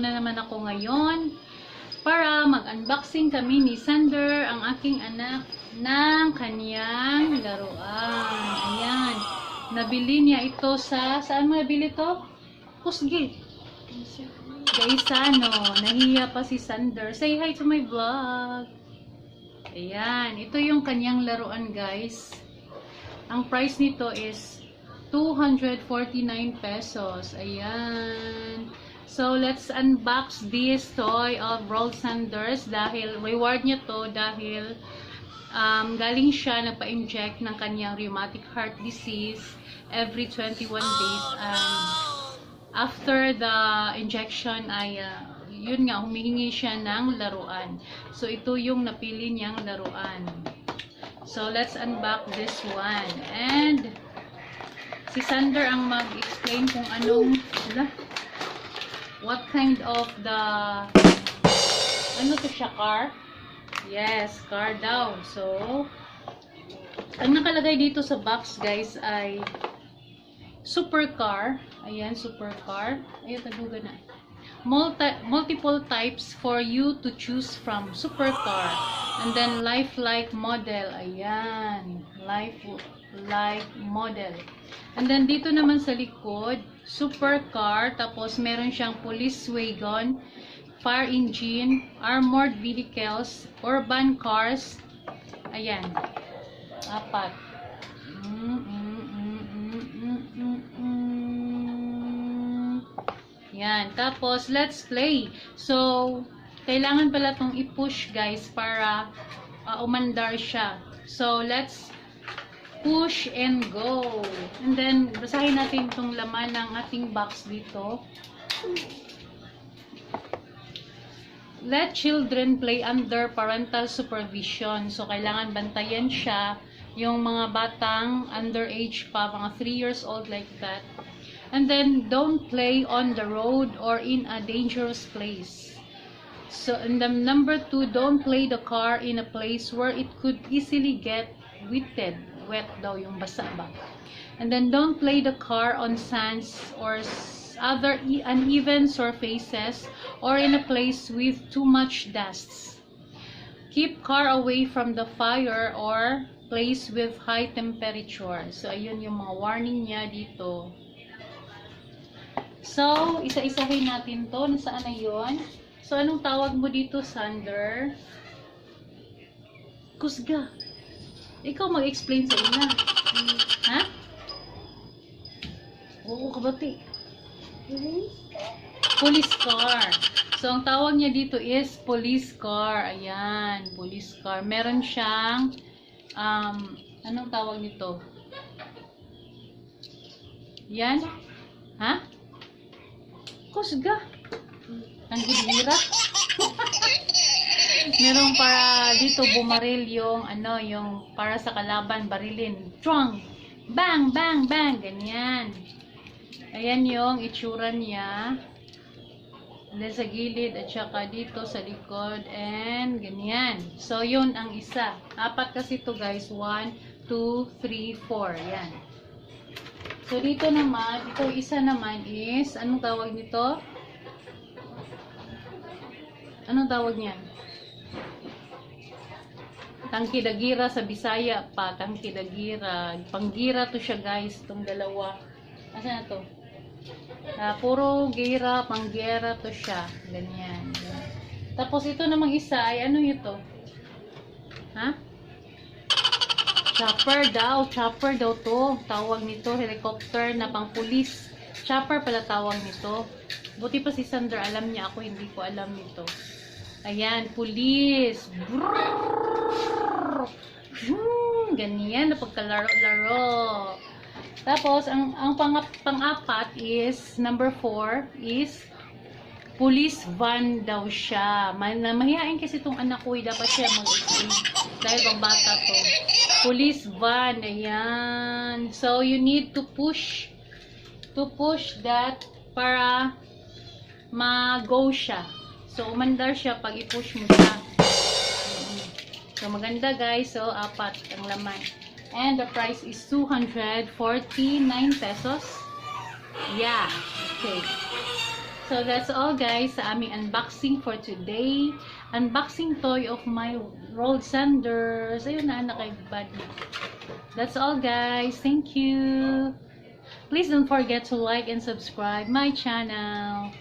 na naman ako ngayon para mag-unboxing kami ni Sander, ang aking anak, ng kanyang laruan. Ayan. Nabili niya ito saan mo nabili to? Kusgi. Gaisano. Nahiya pa si Sander. Say hi to my vlog. Ayan. Ito yung kanyang laruan, guys. Ang price nito is 249 pesos. Ayan. So, let's unbox this toy of Roll Sanders dahil reward niya to dahil galing siya nagpa-inject ng kanyang rheumatic heart disease every 21 days and after the injection ay yun nga, humihingi siya ng laruan. So, ito yung napili niyang laruan. So, let's unbox this one. And si Sander ang mag-explain kung anong what kind of the ano to siya, car? Yes, car daw. So, ang nakalagay dito sa box, guys, ay supercar. Ayan, supercar. Ayun, tagugan na. Multiple types for you to choose from. Supercar. And then, lifelike model. Ayan. Lifelike model. And then, dito naman sa likod, supercar. Tapos, meron siyang police wagon, fire engine, armored vehicles, urban cars. Ayan. Apat. Yan. Tapos, let's play. So, kailangan pala itong i-push, guys, para umandar siya. So, let's push and go. And then, basahin natin itong laman ng ating box dito. Let children play under parental supervision. So, kailangan bantayan siya. Yung mga batang underage pa, mga 3 years old like that. And then, don't play on the road or in a dangerous place. So, and then number 2, don't play the car in a place where it could easily get wetted. Wet daw yung basa ba. And then, don't play the car on sands or other uneven surfaces or in a place with too much dust. Keep car away from the fire or place with high temperature. So, ayun yung mga warning niya dito. So, isa-isahin natin to. Nasaan na yun? So, anong tawag mo dito, Sander? Kusga. Ikaw mag-explain sa ina. Ha? Oo, kabati. Police car. So, ang tawag niya dito is police car. Ayan, police car. Meron siyang, anong tawag nito? Yan. Ha? Kusga. Ang gilira. Merong para dito bumaril yung, yung para sa kalaban, barilin. Trong! Bang! Bang! Bang! Ganyan. Ayan yung itsura niya. Sa gilid at saka dito sa likod. And ganyan. So, yun ang isa. 4 kasi to guys. 1, 2, 3, 4. Yan. So, dito naman, ito isa naman is, anong tawag nito? Anong tawag niyan? Tangkidagira sa Bisaya pa. Tangkidagira. Panggira to siya guys. Itong dalawa. Asa na to? Puro gira, panggera to siya. Ganyan. Tapos ito namang isa ay ano ito? Ha? Chopper daw. Chopper daw to. Tawag nito. Helicopter na pang pulis. Chopper pala tawag nito. Buti pa si Sander. Alam niya. Ako hindi ko alam nito. Ayan. Pulis. Ganyan. Na pagkalaro-laro. Tapos, ang pang-apat is, number 4 is, police van daw siya. Mahihain kasi itong anak ko, dapat siya mag-explain. Dahil pang bata to. Police van, ayan. So, you need to push that para ma-go siya. So, umandar siya pag i-push mo siya. So, maganda guys. So, 4 ang laman. And the price is 249 pesos. Yeah. Okay. So that's all guys sa aming unboxing for today. Unboxing toy of my rolled sanders. Ayun na anak kay buddy. That's all guys. Thank you. Please don't forget to like and subscribe my channel.